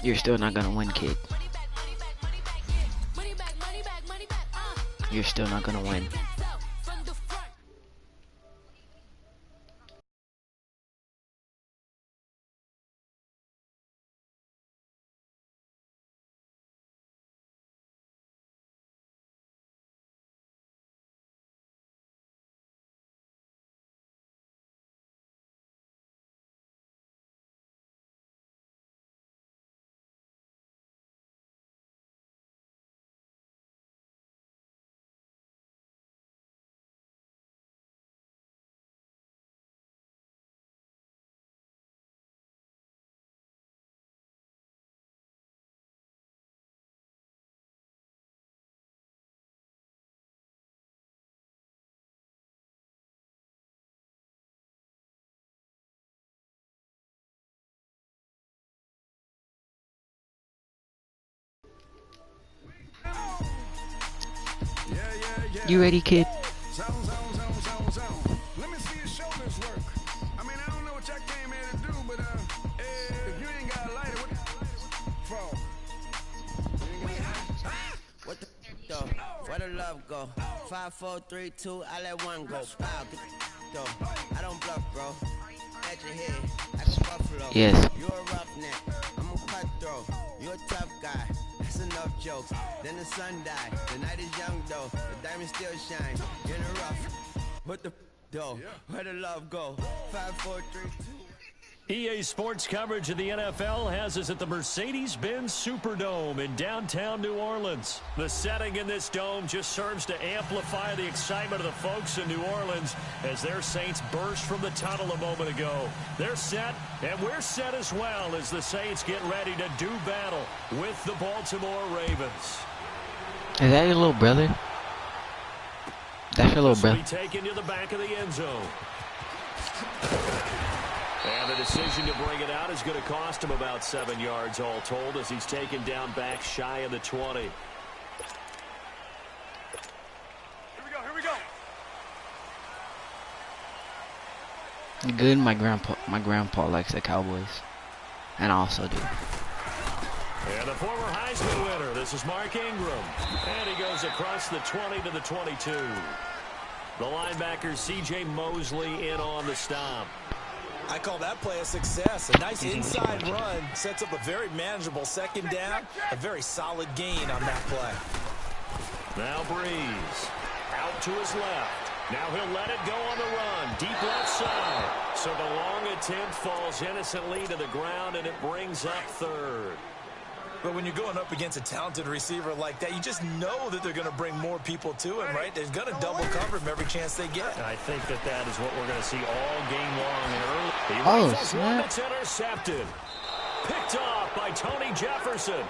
You're still not gonna win, kid. You're still not gonna win. You ready, kid? Let me see your shoulders work. I mean, I don't know what y'all came here to do, but if you ain't got a lighter, what what the though? Where the love go? 5, 4, 3, 2, I let one go. Wow, though. I don't bluff, bro. At your head, like a buffalo. Yes. You're a roughneck. I'm a cutthroat. You're a tough guy. That's enough jokes. Then the sun died. The night is young though. The diamond still shine. In the rough. What the though? Where the love go? 5, 4, 3, 2. EA Sports coverage of the NFL has us at the Mercedes-Benz Superdome in downtown New Orleans. The setting in this dome just serves to amplify the excitement of the folks in New Orleans as their Saints burst from the tunnel a moment ago. They're set, and we're set as well as the Saints get ready to do battle with the Baltimore Ravens. Is that your little brother? That's your little brother. Taken to the back of the end zone. And the decision to bring it out is going to cost him about 7 yards all told as he's taken down back shy of the 20. Here we go. Good. My grandpa likes the Cowboys, and I also do. And the former Heisman winner, this is Mark Ingram, and he goes across the 20 to the 22. The linebacker C.J. Mosley in on the stop. I call that play a success. A nice inside run sets up a very manageable second down. A very solid gain on that play. Now Breeze out to his left. Now he'll let it go on the run. Deep left side. So the long attempt falls innocently to the ground, and it brings up third. But when you're going up against a talented receiver like that, you just know that they're going to bring more people to him, right? They're going to double cover him every chance they get. I think that is what we're going to see all game long. And early. He rifles one that's intercepted. Picked off by Tony Jefferson.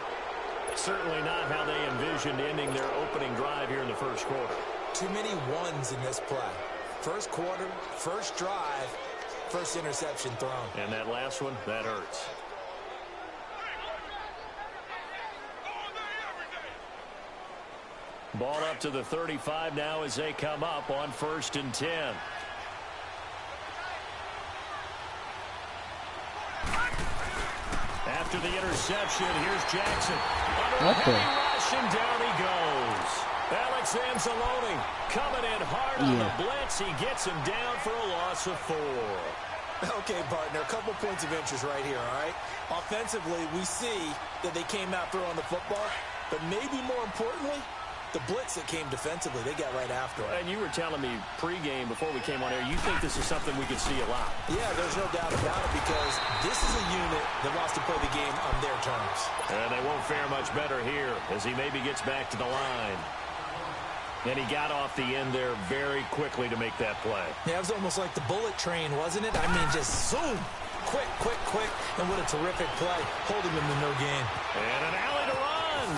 Certainly not how they envisioned ending their opening drive here in the first quarter. Too many ones in this play. First quarter, first drive, first interception thrown. And that last one, that hurts. Ball up to the 35 now as they come up on 1st and 10. After the interception, here's Jackson. Under a heavy rush, and down he goes. Alex Anzalone coming in hard on the blitz. He gets him down for a loss of 4. Okay, partner, a couple points of interest right here, all right? Offensively, we see that they came out throwing the football, but maybe more importantly, the blitz that came defensively, they got right after it. And you were telling me pregame before we came on air, you think this is something we could see a lot. Yeah, there's no doubt about it because this is a unit that wants to play the game on their terms. And they won't fare much better here as he maybe gets back to the line. And he got off the end there very quickly to make that play. Yeah, it was almost like the bullet train, wasn't it? I mean, just zoom. Quick, quick, quick. And what a terrific play, holding them to no gain. And an alley to run.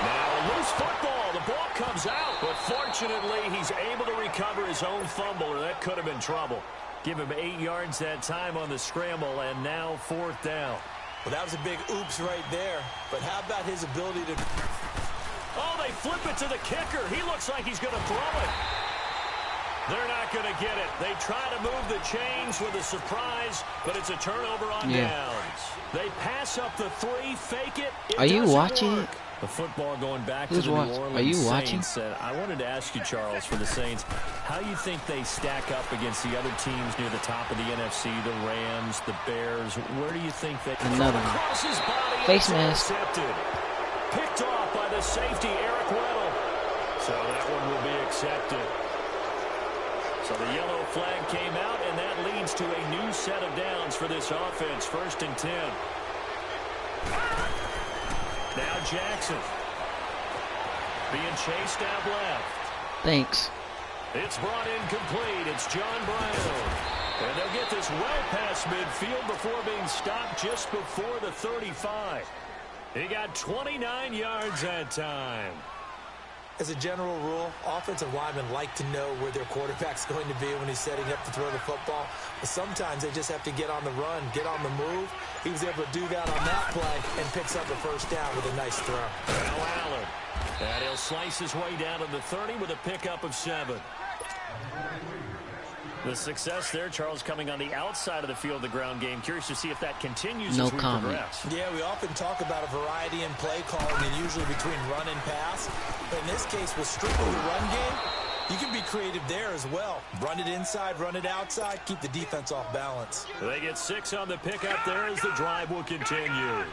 Now loose football. The ball comes out, but fortunately he's able to recover his own fumble, or that could have been trouble. Give him 8 yards that time on the scramble, and now 4th down. Well, that was a big oops right there. But how about his ability to Oh, they flip it to the kicker. He looks like he's going to throw it. They're not going to get it. They try to move the chains with a surprise, but it's a turnover on downs. They pass up the 3, fake it. Are you watching it? The football going back Who's to the New watching? Orleans Are you watching? Saints. I wanted to ask you, Charles, for the Saints, how you think they stack up against the other teams near the top of the NFC, the Rams, the Bears. Where do you think they Another one. across his body? Face mask. Intercepted. Picked off by the safety, Eric Weddle. So that one will be accepted. So the yellow flag came out, and that leads to a new set of downs for this offense. 1st and 10. Now Jackson. Being chased out left. Thanks. It's brought in complete. It's John Brown. And they'll get this well past midfield before being stopped just before the 35. He got 29 yards that time. As a general rule, offensive linemen like to know where their quarterback's going to be when he's setting up to throw the football. But sometimes they just have to get on the run, get on the move. He was able to do that on that play and picks up a 1st down with a nice throw. Now Allen. And he'll slice his way down to the 30 with a pickup of 7. The success there, Charles, coming on the outside of the field, the ground game. Curious to see if that continues as we progress. Yeah, we often talk about a variety in play calling and usually between run and pass. But in this case, with strictly the run game, you can be creative there as well. Run it inside, run it outside, keep the defense off balance. They get 6 on the pickup there as the drive will continue.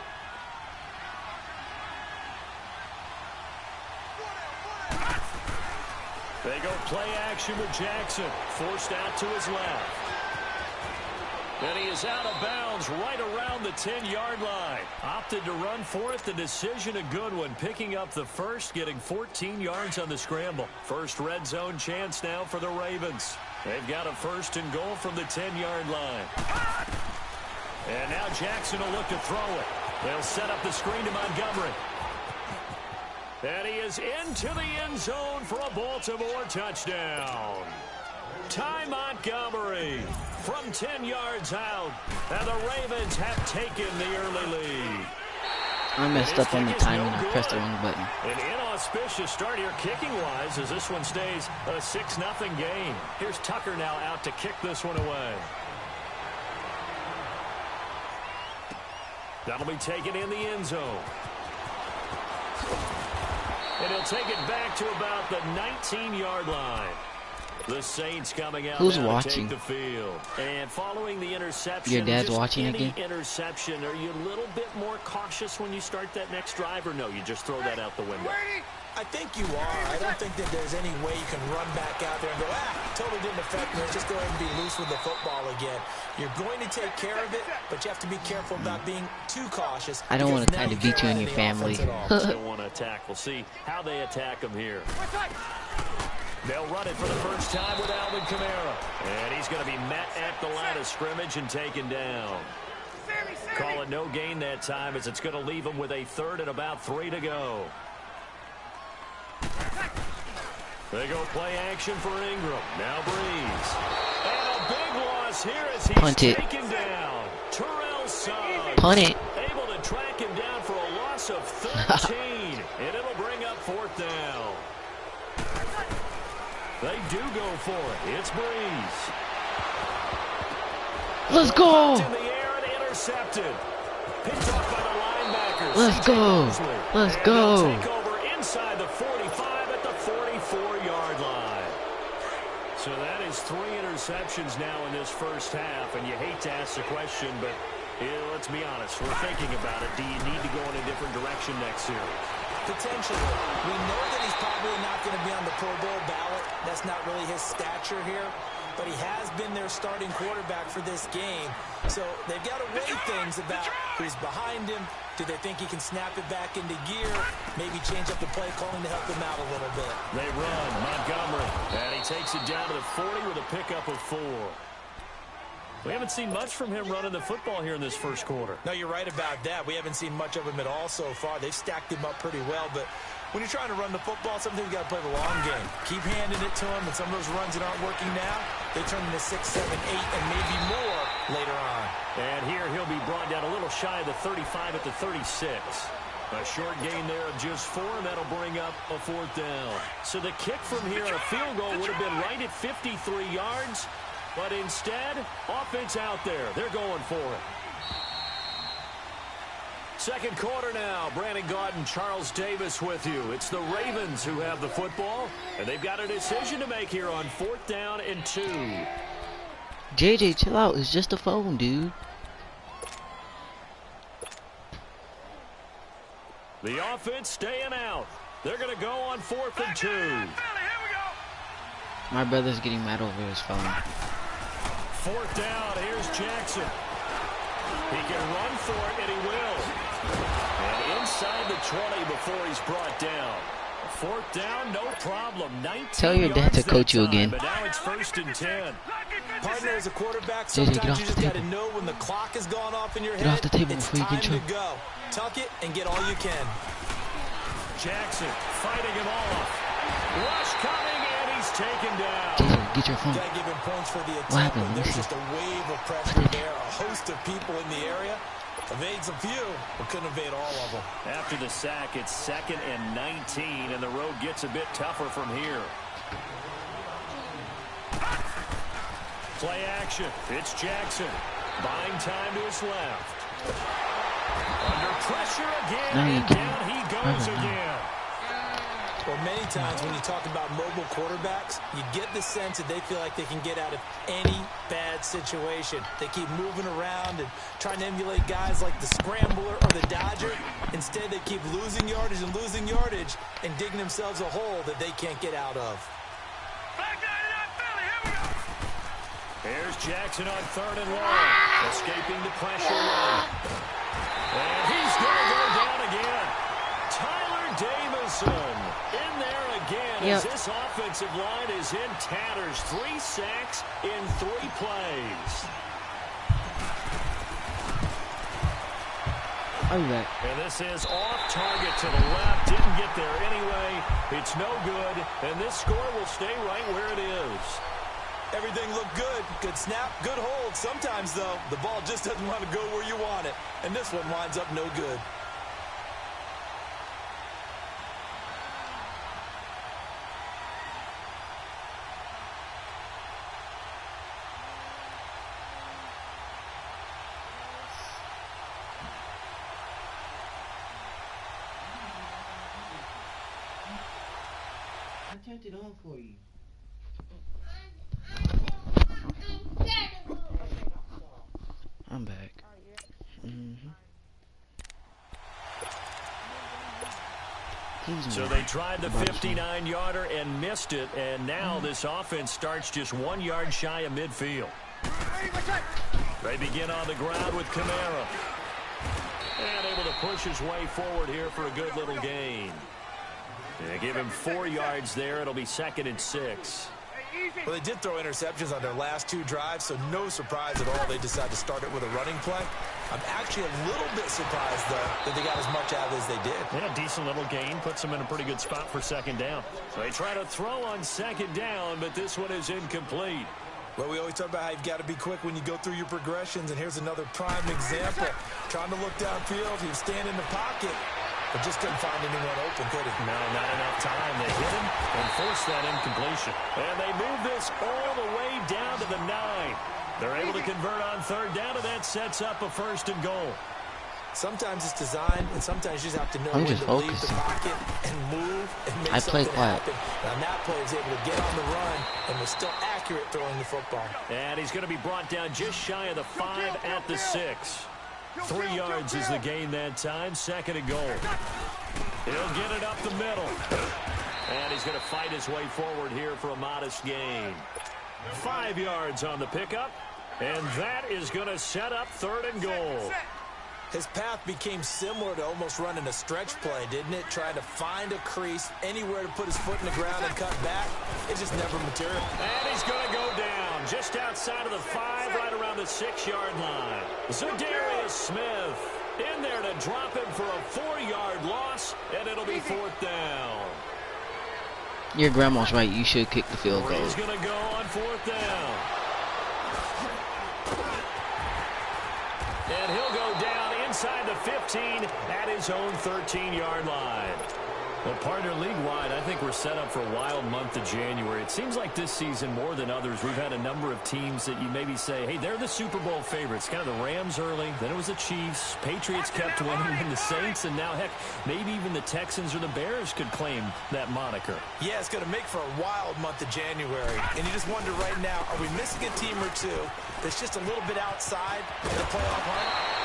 They go play action with Jackson. Forced out to his left. And he is out of bounds right around the 10-yard line. Opted to run for it. The decision a good one. Picking up the 1st, getting 14 yards on the scramble. First red zone chance now for the Ravens. They've got a 1st and goal from the 10-yard line. And now Jackson will look to throw it. They'll set up the screen to Montgomery. And he is into the end zone for a Baltimore touchdown. Ty Montgomery from 10 yards out. And the Ravens have taken the early lead. I messed up on the timing. I pressed the wrong button. An inauspicious start here kicking-wise as this one stays a 6-0 game. Here's Tucker now out to kick this one away. That'll be taken in the end zone. And he'll take it back to about the 19-yard line. The Saints coming out Who's now watching? to take the field. And following the interception, Your dad's just watching any again? interception, are you a little bit more cautious when you start that next drive, or no, you just throw that out the window? I think you are. I don't think that there's any way you can run back out there and go, totally didn't affect me. Let's just go ahead and be loose with the football again. You're going to take care of it, but you have to be careful about being too cautious. I don't want to kind of beat you and your family. Still want to attack. We'll see how they attack him here. They'll run it for the first time with Alvin Kamara. And he's going to be met at the line of scrimmage and taken down. Call it no gain that time as it's going to leave him with a 3rd and about 3 to go. They go play action for Ingram. Now Breeze. And a big loss here as he's taken down. Terrell Suggs. Punt it. Able to track him down for a loss of 13. And it'll bring up 4th down. They do go for it. It's Breeze. Let's go. In the air and intercepted. Picked off by the linebackers. Let's go. Let's go. Take over inside the 45 at the 44-yard line. So that is 3 interceptions now in this first half, and you hate to ask the question, but let's be honest. We're thinking about it. Do you need to go in a different direction next series? Potentially. We know that he's probably not going to be on the Pro Bowl ballot. That's not really his stature here. But he has been their starting quarterback for this game. So they've got to weigh things about who's behind him. Do they think he can snap it back into gear? Maybe change up the play calling to help him out a little bit. They run. Montgomery. And he takes it down to the 40 with a pickup of 4. We haven't seen much from him running the football here in this first quarter. No, you're right about that. We haven't seen much of him at all so far. They've stacked him up pretty well, but when you're trying to run the football, sometimes you got to play the long game. Keep handing it to him, and some of those runs that aren't working now, they turn into 6, 7, 8, and maybe more later on. And here he'll be brought down a little shy of the 35 at the 36. A short gain there of just 4, and that'll bring up a 4th down. So the kick from here on a field goal would have been right at 53 yards, but instead, offense out there. They're going for it. Second quarter now. Brandon Gaudin and Charles Davis with you. It's the Ravens who have the football, and they've got a decision to make here on 4th down and 2. JJ, chill out. It's just a phone, dude. The offense staying out. They're going to go on 4th and 2. My brother's getting mad over his phone. 4th down. Here's Jackson. He can run for it, and he will. And inside the 20 before he's brought down. 4th down, no problem. 19 Tell your dad to coach you again. But now it's 1st and 10. Partner, as a quarterback, JJ, sometimes you just got to know when the clock has gone off in your head. Get off the table it's before you time get to go. Tuck it and get all you can. Jackson fighting him off. Rush coming, and he's taken down. JJ, get your phone. Got to give him points for the attempt. What happened? There's just a wave of pressure there. A host of people in the area. Evades a few, but couldn't evade all of them. After the sack, it's 2nd and 19, and the road gets a bit tougher from here. Play action. It's Jackson. Buying time to his left. Under pressure again, and down he goes again. Well, many times when you talk about mobile quarterbacks, you get the sense that they feel like they can get out of any bad situation. They keep moving around and trying to emulate guys like the Scrambler or the Dodger. Instead, they keep losing yardage and digging themselves a hole that they can't get out of. Here's Jackson on 3rd and long, escaping the pressure run. And he's going to go down again. Tyler Davison in there again as this offensive line is in tatters. 3 sacks in 3 plays. I'll be back. And this is off target to the left. Didn't get there anyway. It's no good. And this score will stay right where it is. Everything looked good. Good snap, good hold. Sometimes, though, the ball just doesn't want to go where you want it. And this one winds up no good. I turned it on for you. I'm back. So they tried the 59-yarder and missed it, and now this offense starts just 1 yard shy of midfield. They begin on the ground with Kamara. And able to push his way forward here for a good little gain. They give him 4 yards there. It'll be 2nd and 6. Well, they did throw interceptions on their last 2 drives, so no surprise at all they decided to start it with a running play. I'm actually a little bit surprised, though, that they got as much out of it as they did. Yeah, decent little gain. Puts them in a pretty good spot for 2nd down. So they try to throw on 2nd down, but this one is incomplete. Well, we always talk about how you've got to be quick when you go through your progressions, and here's another prime example. Trying to look downfield, he was standing in the pocket, but just couldn't find anyone open, could he? No, not enough time. They hit him and forced that incompletion. And they move this all the way down to the 9. They're able to convert on 3rd down, and that sets up a 1st and goal. Sometimes it's designed, and sometimes you just have to know I'm when just to leave the focusing. pocket and move and make I play something quiet. happen. And on that play, he was able to get on the run and was still accurate throwing the football. And he's going to be brought down just shy of the 5 at the 6. 3 yards is the gain that time. 2nd and goal. He'll get it up the middle. And he's going to fight his way forward here for a modest gain. 5 yards on the pickup. And that is going to set up 3rd and goal. His path became similar to almost running a stretch play, didn't it? Trying to find a crease, anywhere to put his foot in the ground and cut back. It just never materialized. And he's going to go down just outside of the 5, right around the 6-yard line. Za'Darius Smith in there to drop him for a 4-yard loss, and it'll be 4th down. Your grandma's right. You should kick the field goal. He's going to go on 4th down. And he'll go down inside the 15 at his own 13-yard line. Well, partner, league-wide, I think we're set up for a wild month of January. It seems like this season, more than others, we've had a number of teams that you maybe say, hey, they're the Super Bowl favorites. Kind of the Rams early, then it was the Chiefs. Patriots kept winning, and the Saints, and now, heck, maybe even the Texans or the Bears could claim that moniker. Yeah, it's going to make for a wild month of January. And you just wonder right now, are we missing a team or two that's just a little bit outside the playoff hunt?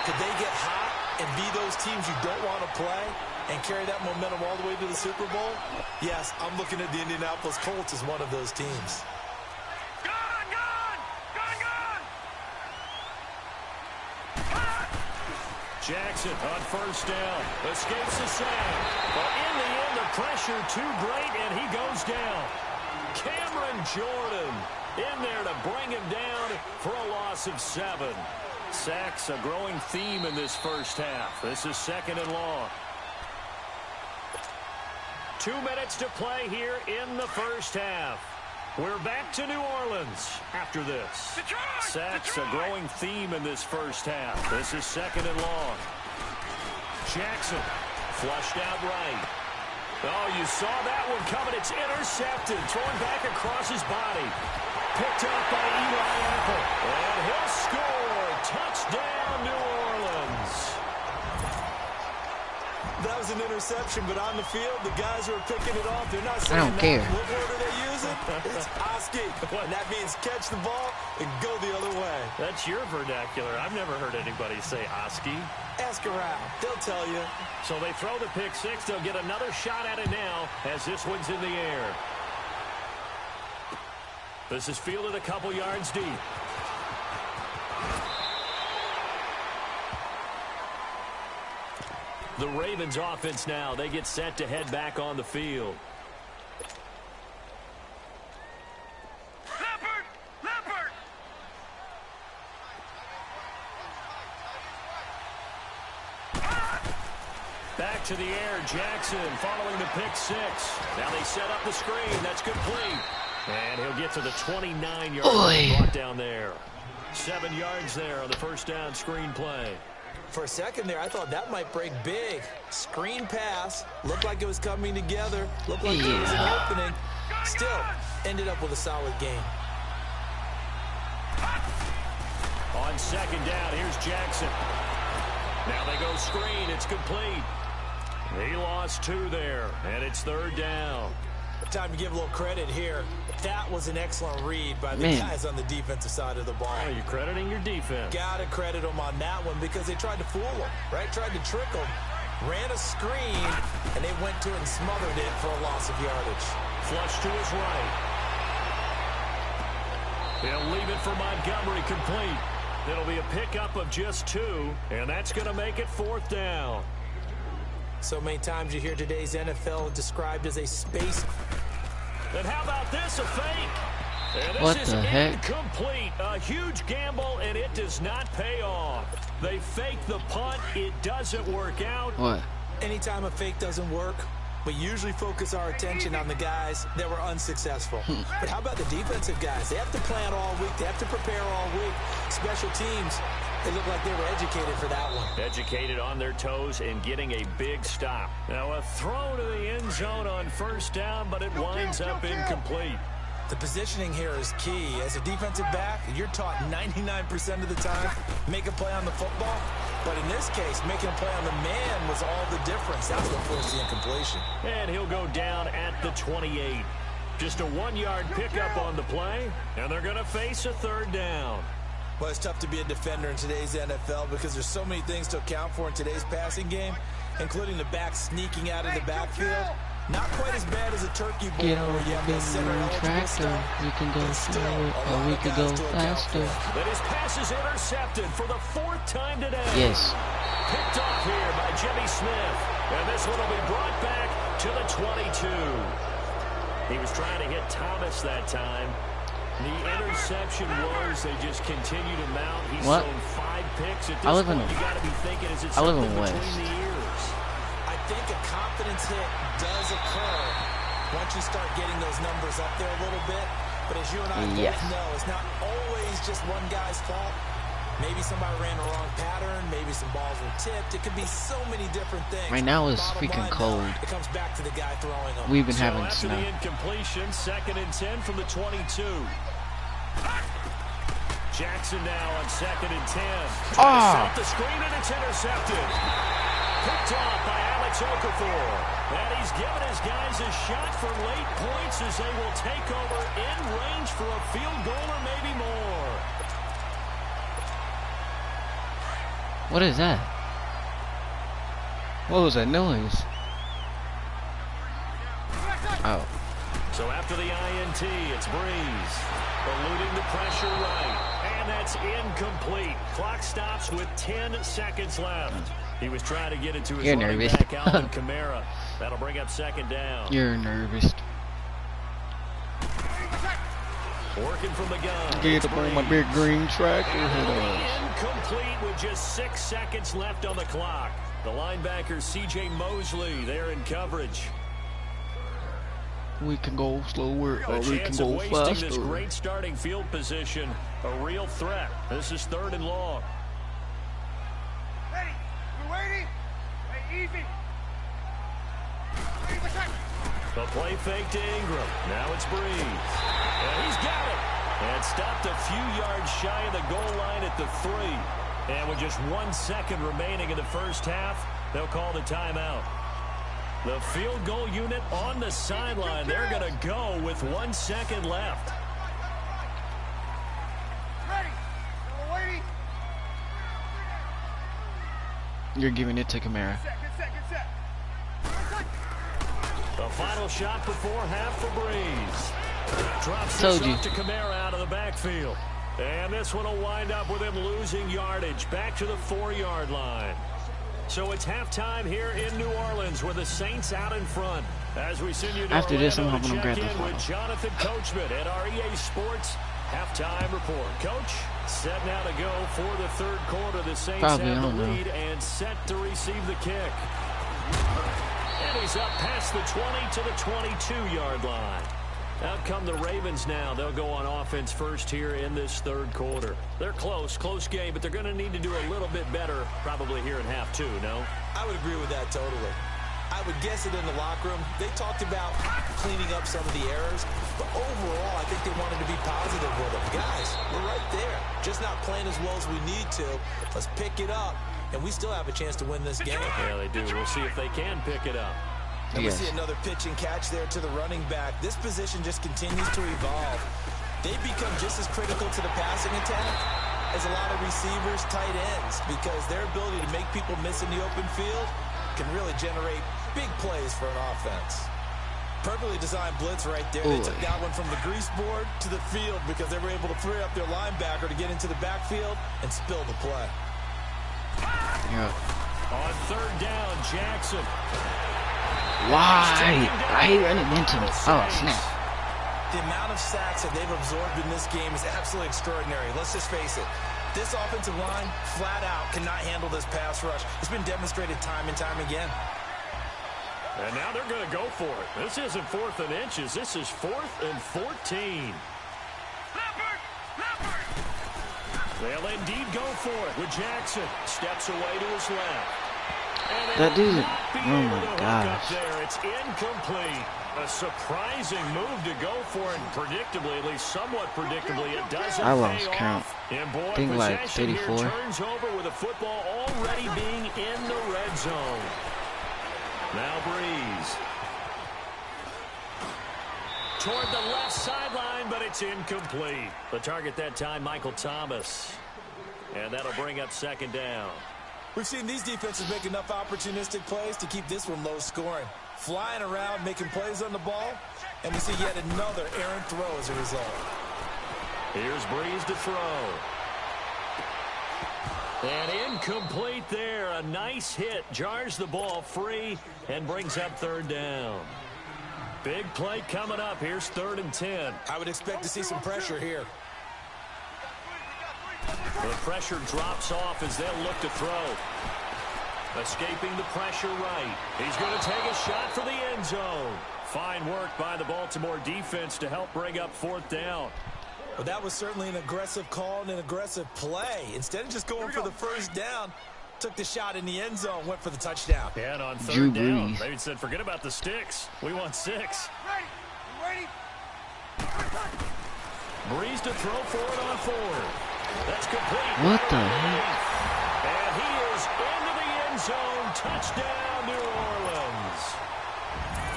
Could they get hot and be those teams you don't want to play and carry that momentum all the way to the Super Bowl? Yes, I'm looking at the Indianapolis Colts as one of those teams. Jackson on first down. Escapes the sack. But in the end, the pressure too great, and he goes down. Cameron Jordan in there to bring him down for a loss of 7. Sacks a growing theme in this first half. This is 2nd and long. 2 minutes to play here in the first half. We're back to New Orleans after this. Sacks a growing theme in this first half. This is 2nd and long. Jackson flushed out right. Oh, you saw that one coming. It's intercepted. Thrown back across his body. Picked up by Eli Apple. And he'll score. Touchdown, New Orleans. That was an interception, but on the field, the guys who are picking it off, they're not saying I don't care. What word are they using? It's Oski. And that means catch the ball and go the other way. That's your vernacular. I've never heard anybody say Oski. Ask around. They'll tell you. So they throw the pick six. They'll get another shot at it now as this one's in the air. This is fielded a couple yards deep. The Ravens offense now. They get set to head back on the field. Leopard! Back to the air. Jackson following the pick six. Now they set up the screen. That's complete. And he'll get to the 29-yard line, brought down there. 7 yards there on the first down screen play. For a second there, I thought that might break big. Screen pass. Looked like it was coming together. Looked like there was an opening. Still, ended up with a solid game. On second down, here's Jackson. Now they go screen. It's complete. He lost 2 there, and it's 3rd down. Time to give a little credit here. That was an excellent read by the guys on the defensive side of the ball. Oh, you're crediting your defense. Gotta credit them on that one because they tried to fool them, right? Tried to trick them. Ran a screen, and they went to it and smothered it for a loss of yardage. Flush to his right. He'll leave it for Montgomery complete. It'll be a pickup of just 2, and that's going to make it 4th down. So many times you hear today's NFL described as a space. And how about this, a fake? And this What is the heck? incomplete. A huge gamble, and it does not pay off. They fake the punt. It doesn't work out. What? Anytime a fake doesn't work, we usually focus our attention on the guys that were unsuccessful. But how about the defensive guys? They have to plan all week. They have to prepare all week. Special teams, they look like they were educated for that one. Educated on their toes and getting a big stop. Now a throw to the end zone on first down, but it winds up incomplete. The positioning here is key. As a defensive back, you're taught 99% of the time, make a play on the football. But in this case, making a play on the man was all the difference. That's what forced the incompletion. And he'll go down at the 28. Just a 1-yard pickup on the play, and they're going to face a 3rd down. Well, it's tough to be a defender in today's NFL because there's so many things to account for in today's passing game, including the back sneaking out of the backfield. Not quite as bad as a turkey ball where you have that center eligible stuff. We can go slower or we can go faster. But his pass is intercepted for the 4th time today. Yes. Picked off here by Jimmy Smith. And this one will be brought back to the 22. He was trying to hit Thomas that time. The interception was they just continue to mount. He's thrown 5 picks at this point. You got to be thinking, is it something between the ears? I think a confidence hit does occur once you start getting those numbers up there a little bit. But as you and I both know, it's not always just one guy's fault. Maybe somebody ran the wrong pattern. Maybe some balls were tipped. It could be so many different things. Right now it's Bottom freaking line, cold. though, it comes back to the guy throwing them. We've been So having after snow. the incompletion, 2nd and 10 from the 22. Jackson now on 2nd and 10. Trying to set up the screen, and it's intercepted. Picked off by Alex Okafor. And he's given his guys a shot for late points as they will take over in range for a field goal or maybe more. What is that? What was that noise? Oh. So after the INT, it's Breeze. Eluding the pressure right. And that's incomplete. Clock stops with 10 seconds left. He was trying to get into his You're running nervous. back, Alvin Kamara. That'll bring up 2nd down. You're nervous. Working from the gun. Get up on my big green tractor. Incomplete with just 6 seconds left on the clock. The linebacker, C.J. Mosley, there in coverage. We can go slower or A we can chance go of wasting this faster. great starting field position. A real threat. This is 3rd and long. Ready? We're waiting. Wait, easy. The play fake to Ingram. Now it's Breeze. And he's got it. And stopped a few yards shy of the goal line at the 3. And with just 1 second remaining in the first half, they'll call the timeout. The field goal unit on the sideline. They're going to go with 1 second left. Ready? We're waiting. You're giving it to Kamara. Good set. The final shot before half for Breeze. Drops Told this you. off to Kamara out of the backfield. And this one will wind up with him losing yardage back to the 4-yard line. So it's halftime here in New Orleans with the Saints out in front. As we send you to After this, I'm Orlando hoping to I'm check grabbing the in with Jonathan Coachman at our EA Sports halftime report. Coach, set now to go for the 3rd quarter. The Saints Probably, I have don't the know. lead and set to receive the kick. And he's up past the 20 to the 22-yard line. Out come the Ravens now. They'll go on offense first here in this 3rd quarter. They're close game, but they're going to need to do a little bit better probably here in half 2, no? I would agree with that totally. I would guess it in the locker room. They talked about cleaning up some of the errors, but overall, I think they wanted to be positive with them. Guys, we're right there. Just not playing as well as we need to. Let's pick it up, and we still have a chance to win this game. Yeah, they do. We'll see if they can pick it up. And Yes. we see another pitch and catch there to the running back. This position just continues to evolve. They become just as critical to the passing attack as a lot of receivers, tight ends, because their ability to make people miss in the open field can really generate big plays for an offense. Perfectly designed blitz right there. They took that one from the grease board to the field because they were able to free up their linebacker to get into the backfield and spill the play. Yeah. On 3rd down, Jackson. Why? I hate running into him. Oh, snap. The amount of sacks that they've absorbed in this game is absolutely extraordinary. Let's just face it. This offensive line, flat out, cannot handle this pass rush. It's been demonstrated time and time again. And now they're going to go for it. This isn't 4th and inches. This is 4th and 14. They'll indeed go for it with Jackson. Steps away to his left. That dude, oh my gosh. There. It's incomplete. A surprising move to go for it. And predictably, at least somewhat predictably, it doesn't I lost pay count. off. And boy, Think like possession here 34. turns over with the football already being in the red zone. Now Breeze. Toward the left sideline, but it's incomplete. The target that time, Michael Thomas. And that'll bring up 2nd down. We've seen these defenses make enough opportunistic plays to keep this one low scoring. Flying around, making plays on the ball, and we see yet another errant throw as a result. Here's Breeze to throw. And incomplete there. A nice hit. Jars the ball free and brings up 3rd down. Big play coming up. Here's 3rd and 10. I would expect to see some pressure here. The pressure drops off as they'll look to throw. Escaping the pressure right. He's going to take a shot for the end zone. Fine work by the Baltimore defense to help bring up 4th down. Well, that was certainly an aggressive call and an aggressive play. Instead of just going for the first down, took the shot in the end zone, went for the touchdown. Yeah, and on Drew third down, Brees. they said, forget about the sticks. We want 6. Ready? Brees to throw for it on 4. That's complete. What the heck? And he is into the end zone. Touchdown, New Orleans.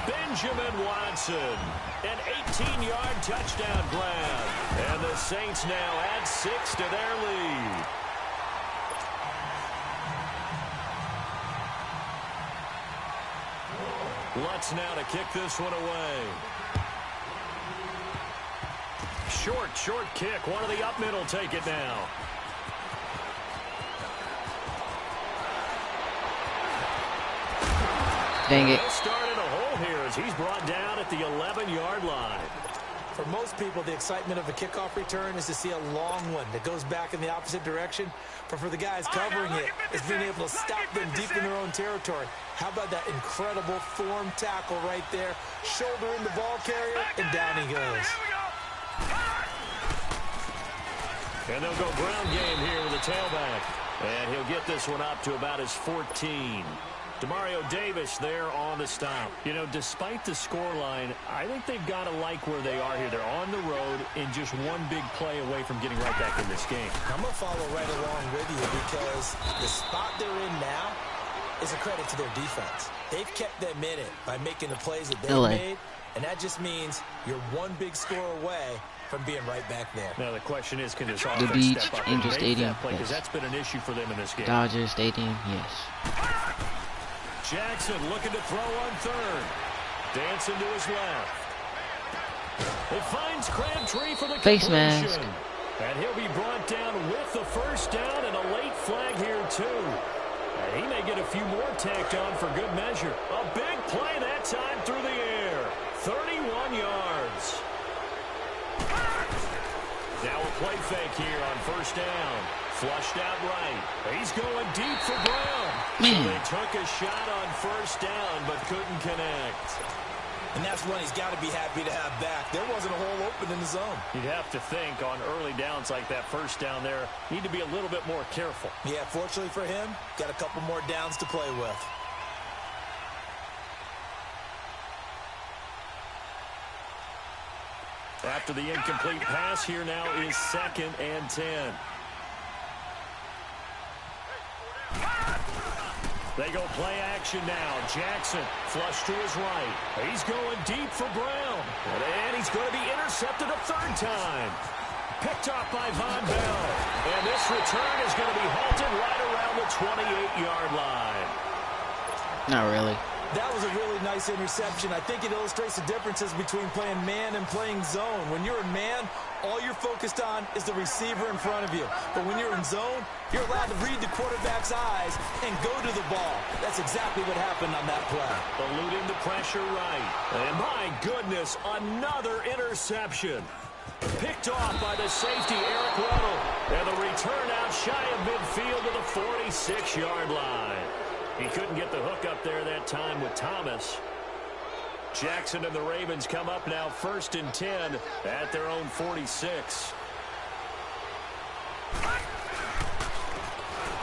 Benjamin Watson, an 18-yard touchdown grab. And the Saints now add 6 to their lead. Lutz now to kick this one away. Short kick. One of the up middle take it now. Dang it. He'll start in a hole here as he's brought down at the 11-yard line. For most people, the excitement of a kickoff return is to see a long one that goes back in the opposite direction. But for the guys covering it, it's being able to stop them deep in their own territory. How about that incredible form tackle right there? Shoulder in the ball carrier, and down he goes. And they'll go ground game here with the tailback. And he'll get this one up to about his 14. Demario Davis there on the stop. You know, despite the scoreline, I think they've got to like where they are here. They're on the road and just one big play away from getting right back in this game. I'm going to follow right along with you because the spot they're in now is a credit to their defense. They've kept them in it by making the plays that they've made, and that just means you're one big score away from being right back there. Now the question is, can this The offense Beach, step up Angel and make Stadium, that play? Because yes. that's been an issue for them in this game. Dodger Stadium, yes. Jackson looking to throw on third. Dancing to his left. It finds Crabtree for the Face completion. mask. And he'll be brought down with the first down and a late flag here too. And he may get a few more tacked on for good measure. A big play that time through the air. 31 yards. Now a play fake here on first down. Flushed out right. He's going deep for Brown. Man. So they took a shot on first down but couldn't connect. And that's one he's got to be happy to have back. There wasn't a hole open in the zone. You'd have to think on early downs like that first down there, need to be a little bit more careful. Yeah, fortunately for him, got a couple more downs to play with. After the incomplete pass, here now is 2nd and 10. They go play action now. Jackson flush to his right. He's going deep for Brown. And he's going to be intercepted a third time. Picked off by Von Bell. And this return is going to be halted right around the 28-yard line. Not really. That was a really nice interception. I think it illustrates the differences between playing man and playing zone. When you're in man, all you're focused on is the receiver in front of you. But when you're in zone, you're allowed to read the quarterback's eyes and go to the ball. That's exactly what happened on that play. Eluding the pressure right. And my goodness, another interception. Picked off by the safety, Eric Weddle. And the return out shy of midfield to the 46-yard line. He couldn't get the hook up there that time with Thomas. Jackson and the Ravens come up now 1st and 10 at their own 46.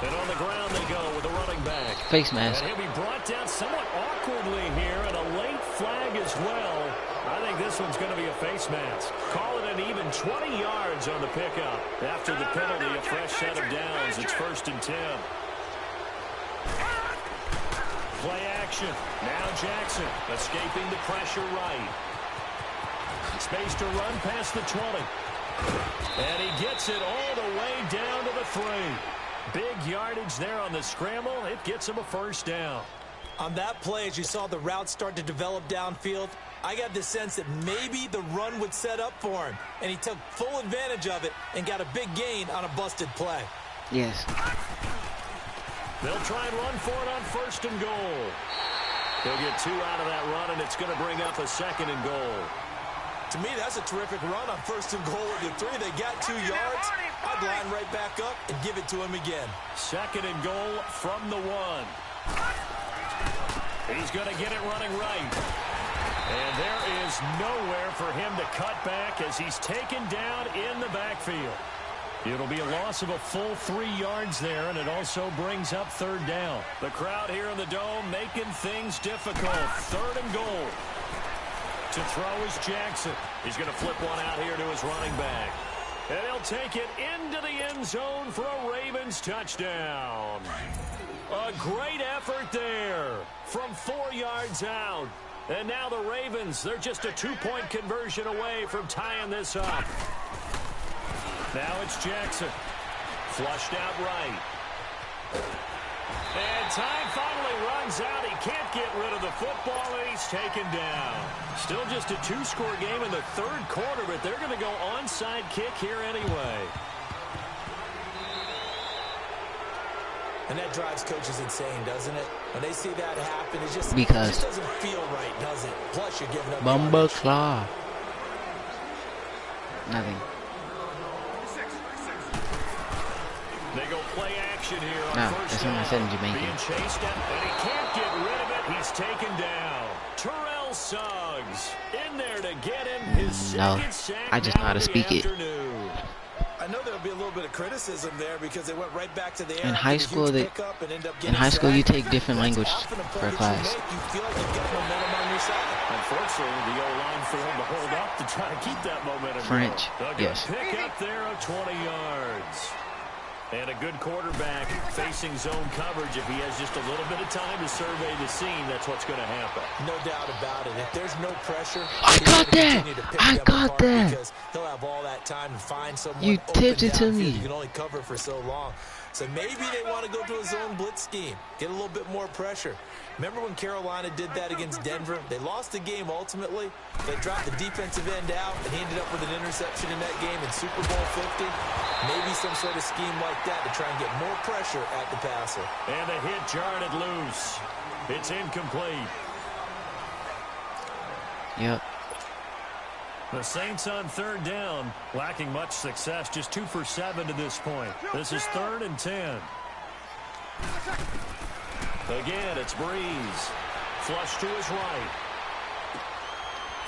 And on the ground they go with the running back. Face mask. And he'll be brought down somewhat awkwardly here, and a late flag as well. I think this one's going to be a face mask. Call it an even 20 yards on the pickup. After the penalty, a fresh set of downs. It's 1st and 10. Play action. Now Jackson escaping the pressure right. Space to run past the 20. And he gets it all the way down to the 3. Big yardage there on the scramble. It gets him a first down. On that play, as you saw the route start to develop downfield, I got the sense that maybe the run would set up for him. And he took full advantage of it and got a big gain on a busted play. Yes. They'll try and run for it on 1st and goal. They'll get 2 out of that run, and it's going to bring up a 2nd and goal. To me, that's a terrific run on 1st and goal with the 3. They got 2 yards. I'd line right back up and give it to him again. 2nd and goal from the 1. He's going to get it running right. And there is is nowhere for him to cut back as he's taken down in the backfield. It'll be a loss of a full 3 yards there, and it also brings up third down. The crowd here in the Dome making things difficult. 3rd and goal. To throw is Jackson. He's going to flip one out here to his running back. And he'll take it into the end zone for a Ravens touchdown. A great effort there from 4 yards out. And now the Ravens, they're just a 2-point conversion away from tying this up. Now it's Jackson. Flushed out right. And time finally runs out. He can't get rid of the football, and he's taken down. Still just a 2-score game in the 3rd quarter, but they're going to go onside kick here anyway. And that drives coaches insane, doesn't it? When they see that happen, it just doesn't feel right, does it? Plus, you're giving up Bumble claw. Nothing. They go play action here on No, first that's what I said in down. Jamaican. Being chased up, and he can't get rid of it. He's taken down. Terrell Suggs in there to get him his second sack. I just know how to speak it. I know there'll be a little bit of criticism there because they went right back to the air. In high school, you take different language for a class. You feel like you've got momentum on your side. Unfortunately, the O-line failed to hold up to try to keep that momentum. French, yes. Pick up there of 20 yards. And a good quarterback facing zone coverage. If he has just a little bit of time to survey the scene, that's what's going to happen. No doubt about it. If there's no pressure, I got that. I got that. Because he'll have all that time to find someone. You tipped it to me. You can only cover for so long. So maybe they want to go to a zone blitz scheme, get a little bit more pressure. Remember when Carolina did that against Denver? They lost the game ultimately. They dropped the defensive end out, and he ended up with an interception in that game in Super Bowl 50. Maybe some sort of scheme like that to try and get more pressure at the passer. And the hit jarred it loose. It's incomplete. Yep. The Saints on 3rd down, lacking much success, just 2 for 7 to this point. This is 3rd and 10. Again, it's Breeze. Flush to his right.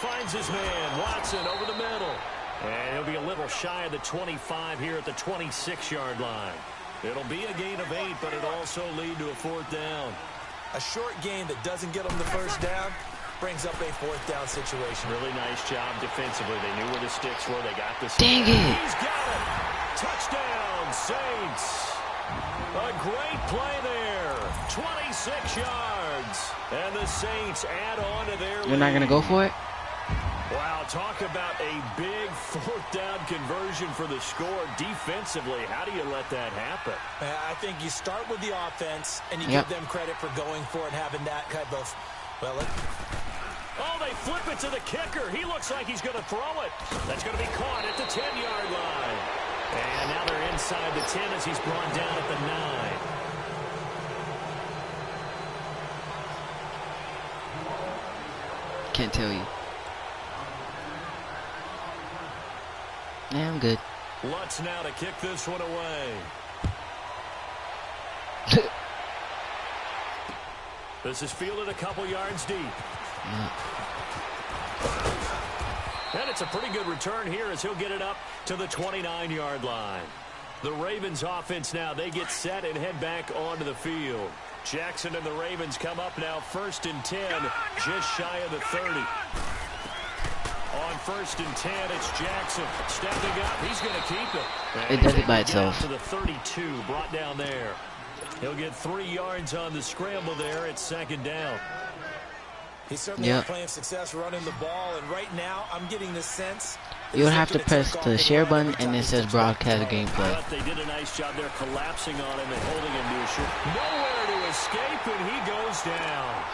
Finds his man, Watson, over the middle. And he'll be a little shy of the 25 here at the 26-yard line. It'll be a gain of 8, but it'll also lead to a 4th down. A short gain that doesn't get them the first down brings up a 4th down situation. Really nice job defensively. They knew where the sticks were. They got this. Dang it. He's got it. Touchdown, Saints. A great play there. 26 yards. And the Saints add on to their lead. You're not going to go for it? Wow, talk about a big 4th down conversion for the score defensively. How do you let that happen? I think you start with the offense, and you give them credit for going for it, having that type of, Oh, they flip it to the kicker. He looks like he's going to throw it. That's going to be caught at the 10-yard line. And now they're inside the 10 as he's brought down at the 9. Can't tell you. Yeah, I'm good. Lutz now to kick this one away. This is fielded a couple yards deep. And it's a pretty good return here as he'll get it up to the 29-yard line. The Ravens offense now, they get set and head back onto the field. Jackson and the Ravens come up now 1st and 10, just shy of the 30. On 1st and 10, it's Jackson stepping up. He's going to keep it. It does it by itself. To the 32, brought down there. He'll get 3 yards on the scramble there. It's 2nd down. He's certainly playing success running the ball, and right now I'm getting the sense you'll have to press the share button and it says broadcast gameplay. But they did a nice job there collapsing on him and holding him to a short. Nowhere to escape, and he goes down.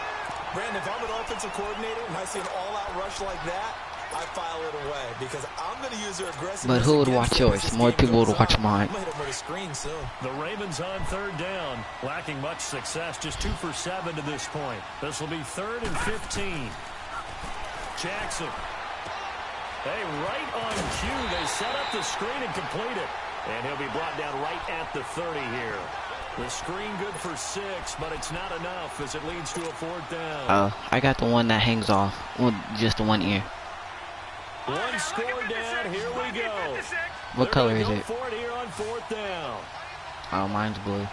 Brandon, if I'm an offensive coordinator and I see an all-out rush like that, I file it away because I'm going to use their aggressiveness. But who would watch yours? More people would watch mine. I'm going to hit him with a screen soon. The Ravens on 3rd down, lacking much success, just 2 for 7 to this point. This will be 3rd and 15. Jackson. Hey, right on cue, they set up the screen and complete it. And he'll be brought down right at the 30 here. The screen good for 6, but it's not enough as it leads to a 4th down. Oh, I got the one that hangs off. Well, just the one ear. One score down. Here we go. What color is Go it? for it here on 4th down. Oh, mine's blue.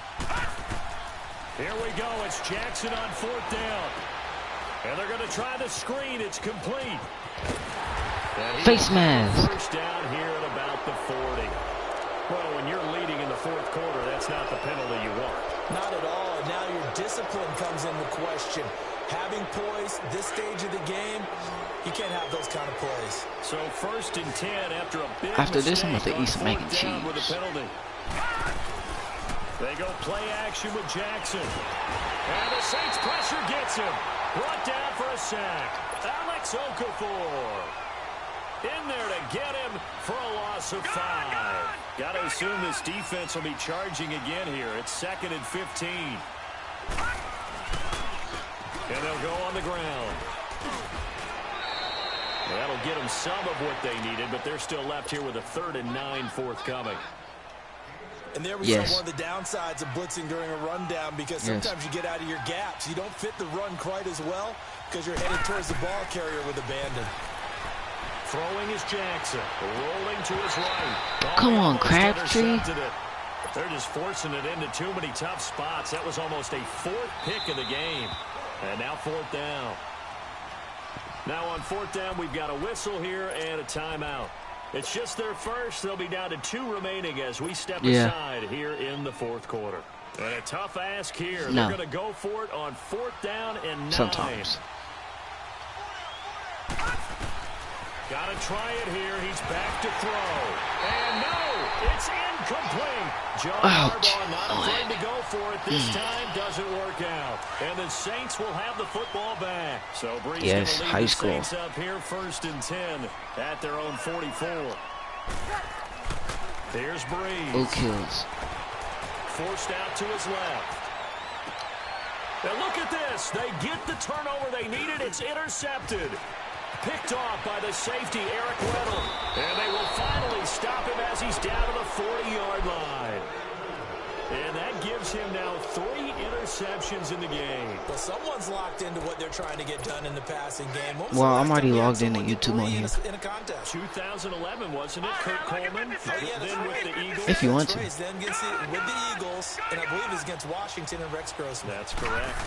Here we go. It's Jackson on 4th down. And they're going to try the screen. It's complete. Face mask. First down here at about the 40. Well, when you're leading in the 4th quarter, that's not the penalty you want. Not at all. And now your discipline comes into question. Having poise this stage of the game, you can't have those kind of plays. So 1st and 10 after a big After this, I'm mistake about to eat some on mac and 4th down with a cheese. penalty. They go play action with Jackson. And the Saints pressure gets him. Brought down for a sack. Alex Okafor in there to get him for a loss of 5. Got to assume this defense will be charging again here. It's 2nd and 15. And they'll go on the ground. That'll get them some of what they needed, but they're still left here with a 3rd and 9 forthcoming. And there we saw one of the downsides of blitzing during a rundown, because sometimes you get out of your gaps. You don't fit the run quite as well because you're headed towards the ball carrier with abandon. Throwing is Jackson. Rolling to his right. Come on, Crabtree. They're just forcing it into too many tough spots. That was almost a 4th pick of the game. And now 4th down. Now on 4th down, we've got a whistle here and a timeout. It's just their first. They'll be down to 2 remaining as we step aside here in the 4th quarter. And a tough ask here. No. They're going to go for it on 4th down and 9. Sometimes. Got to try it here. He's back to throw. And no, it's incomplete. John Harbaugh not afraid to go for it this time. Doesn't work out. And the Saints will have the football back. So Brees going to lead high the school. Saints up here 1st and 10 at their own 44. There's Brees. Who kills? Forced out to his left. And look at this. They get the turnover they needed. It's intercepted. Picked off by the safety, Eric Weddle. And they will finally stop him as he's down to the 40-yard line. And that gives him now 3 interceptions in the game. Well, someone's locked into what they're trying to get done in the passing game. Well, I'm already logged into YouTube on here. In a contest. 2011, wasn't it? Kurt Coleman. Then with the Eagles. If you want to. Then against with the Eagles, and I believe it's against Washington and Rex Grossman. That's correct.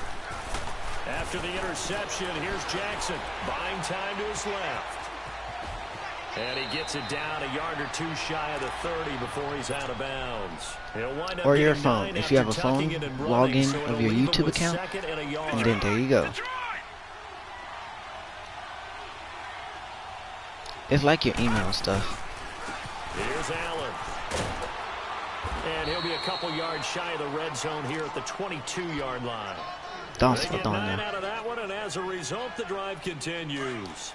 After the interception, here's Jackson. Buying time to his left. And he gets it down a yard or 2 shy of the 30 before he's out of bounds. He'll wind up Or your getting phone. 9 If you have a after phone, tucking it and log running, in so it'll of your leave him YouTube with account, 2nd and a yard. and then there you go. It's like your email stuff. Here's Allen. And he'll be a couple yards shy of the red zone here at the 22-yard line. Don't They spit get on 9 there. out of that one, and as a result, the drive continues.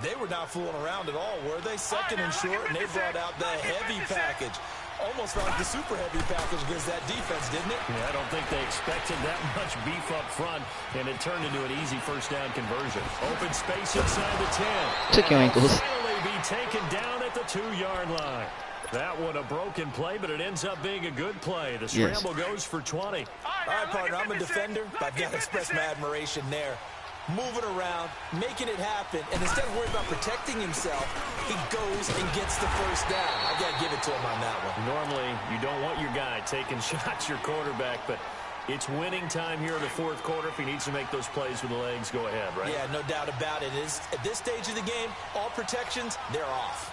They were not fooling around at all, were they? 2nd and short, and they brought out the heavy package. Almost like the super heavy package against that defense, didn't it? Yeah, I don't think they expected that much beef up front, and it turned into an easy 1st down conversion. Open space inside the 10. Took your ankles. Finally be taken down at the 2-yard line. That one a broken play, but it ends up being a good play. The scramble goes for 20. All right, partner, I'm a defender, but I've got to express my admiration there. Moving around, making it happen, and instead of worrying about protecting himself, he goes and gets the 1st down. I got to give it to him on that one. Normally, you don't want your guy taking shots, your quarterback, but it's winning time here in the 4th quarter. If he needs to make those plays with the legs, go ahead, right? Yeah, no doubt about it. At this stage of the game, all protections, they're off.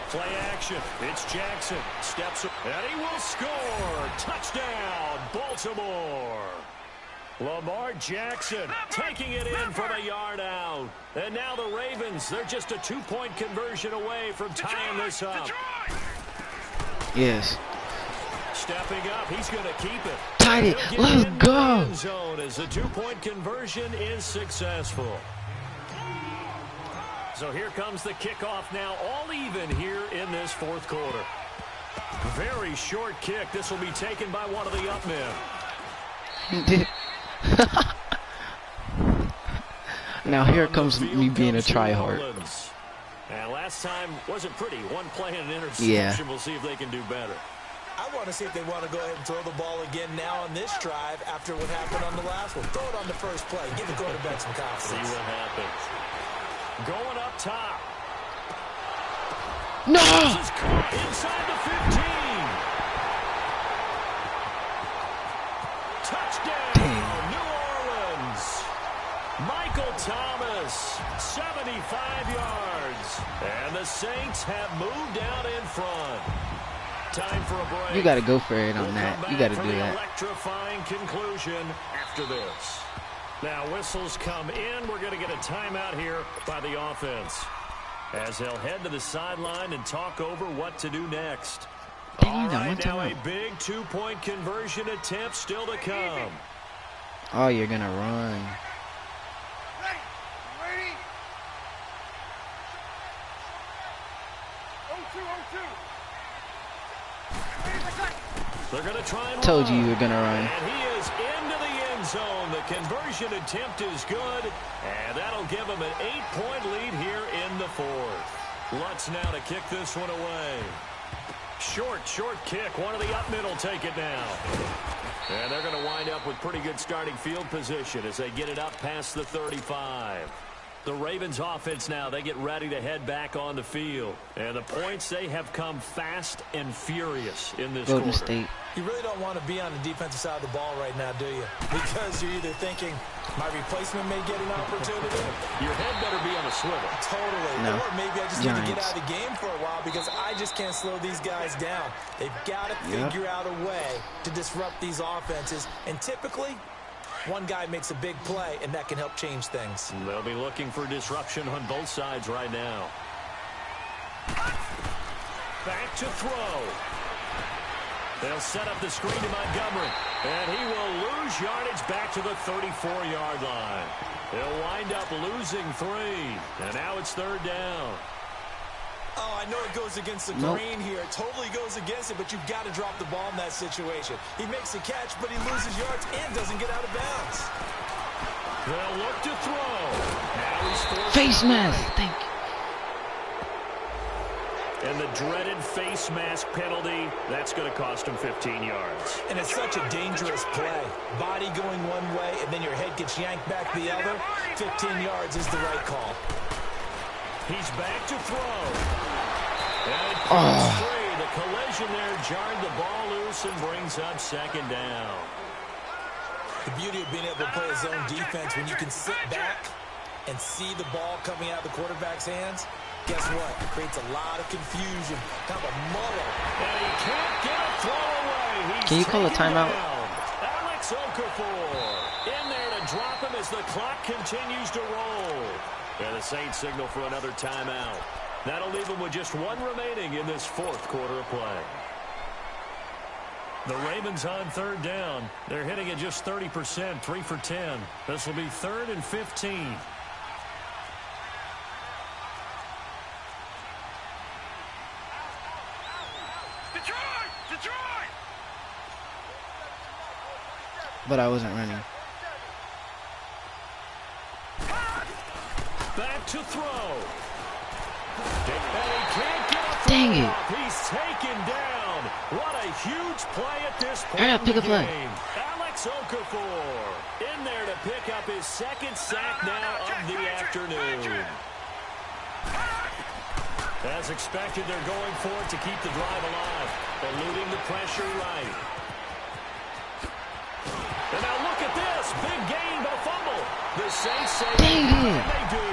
Play action. It's Jackson. Steps up, and he will score. Touchdown, Baltimore. Lamar Jackson taking it in from a yard out. And now the Ravens, they're just a 2-point conversion away from tying this up. Yes. Stepping up, he's going to keep it. Tied it. Let's go. Zone as the 2-point conversion is successful. So here comes the kickoff now, all even here in this 4th quarter. Very short kick. This will be taken by one of the up men. Now here comes me being a tryhard. And last time wasn't pretty. One play and an interception. Yeah. We'll see if they can do better. I want to see if they want to go ahead and throw the ball again now on this drive after what happened on the last one. Throw it on the first play. Give the quarterback some confidence. See what happens. Going up top. No! This is caught inside the 15. Touchdown, New Orleans. Michael Thomas, 75 yards. And the Saints have moved out in front. Time for a break. You gotta go for it on that. You gotta do that. Electrifying conclusion after this. Now whistles come in. We're going to get a timeout here by the offense, as they'll head to the sideline and talk over what to do next. All right, now a big 2-point conversion attempt still to come. Oh, you're gonna run. They're going to try and Told run. you were gonna run. And he is into the end zone. The conversion attempt is good, and that'll give him an 8-point lead here in the fourth. Lutz now to kick this one away. Short kick. One of the up middle take it now. And they're going to wind up with pretty good starting field position as they get it up past the 35. The Ravens offense now, they get ready to head back on the field. And the points, they have come fast and furious in this Golden quarter. State. You really don't want to be on the defensive side of the ball right now, do you? Because you're either thinking, my replacement may get an opportunity. Your head better be on a swivel. Totally. No. Or maybe I just need to get Giants. out of the game for a while because I just can't slow these guys down. They've got to figure out a way to disrupt these offenses. And typically, one guy makes a big play, and that can help change things. They'll be looking for disruption on both sides right now. Back to throw. They'll set up the screen to Montgomery, and he will lose yardage back to the 34-yard line. They'll wind up losing 3, and now it's 3rd down. Oh, I know it goes against the grain here. It totally goes against it, but you've got to drop the ball in that situation. He makes a catch, but he loses yards and doesn't get out of bounds. They'll look to throw. Now he's forced Face mask. Thank you. And the dreaded face mask penalty, that's going to cost him 15 yards. And it's such a dangerous play. Body going one way, and then your head gets yanked back the other. 15 yards is the right call. He's back to throw. And it goes free. The collision there jarred the ball loose and brings up 2nd down. The beauty of being able to play a zone defense when you can sit back and see the ball coming out of the quarterback's hands. Guess what? It creates a lot of confusion, kind of a muddle. And he can't get a throw away. He's Can you call a timeout? down. Alex Okafor in there to drop him as the clock continues to roll. And the Saints signal for another timeout. That'll leave them with just 1 remaining in this 4th quarter of play. The Ravens on 3rd down. They're hitting at just 30%, 3 for 10. This will be 3rd and 15. But I wasn't running. Back to throw. And he can't get a throw Dang it. off. He's taken down. What a huge play at this point I gotta in pick the a play. game. Alex Okafor in there to pick up his 2nd sack now of the afternoon. As expected, they're going for it to keep the drive alive, eluding the pressure right. And now look at this. Big gain, but a fumble. The Saints say Dang it. they do.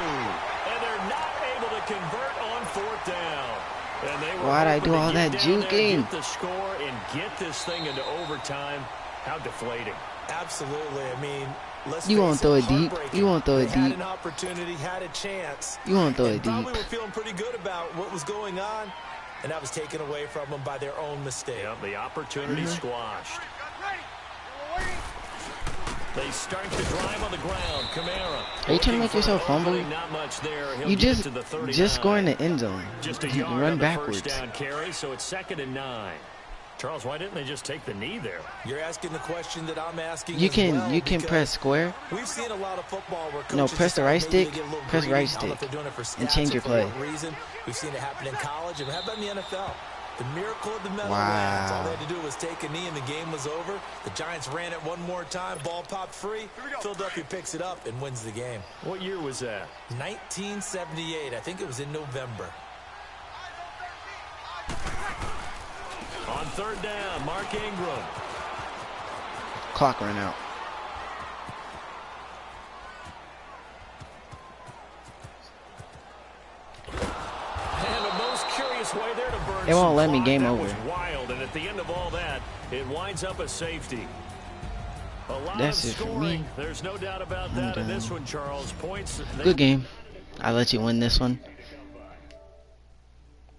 And they're not able to convert on 4th down. And they were Why'd I hoping do to all get that down there, juking? get the score, and get this thing into overtime. How deflating. Absolutely. I mean, let's You won't face throw it deep. heartbreaking. You won't throw it They had deep. an opportunity, had a chance. You won't throw and it deep. probably were feeling pretty good about what was going on, and that was taken away from them by their own mistake. Yep, the opportunity squashed. They start the drive on the ground. Kamara. Are you trying to make yourself fumble? Not much there. He'll You get just to the 39. just score in the end zone. Just a You yard can run on the backwards. first down carry, so it's 2nd and 9. Charles, why didn't they just take the knee there? You're asking the question that I'm asking. You as can well, you can because press square. We've seen a lot of football where No, coaches press the decide right maybe they stick, get a little press greedy. right I don't know if stick, they're doing it for and stats change or your for play. what reason. We've seen it happen in college, and how about in the NFL? The miracle of the Meadowlands. Wow. All they had to do was take a knee and the game was over. The Giants ran it one more time. Ball popped free. Philadelphia picks it up and wins the game. What year was that? 1978. I think it was in November. On third down, Mark Ingram. Clock ran out. And a most curious way there to burn. It won't some let me clock. game That over. was wild, and at the end of all that, it winds up a safety. A lot That's of it for scoring. me. There's no doubt about that in this one, Charles. Points. Good game. I let you win this one.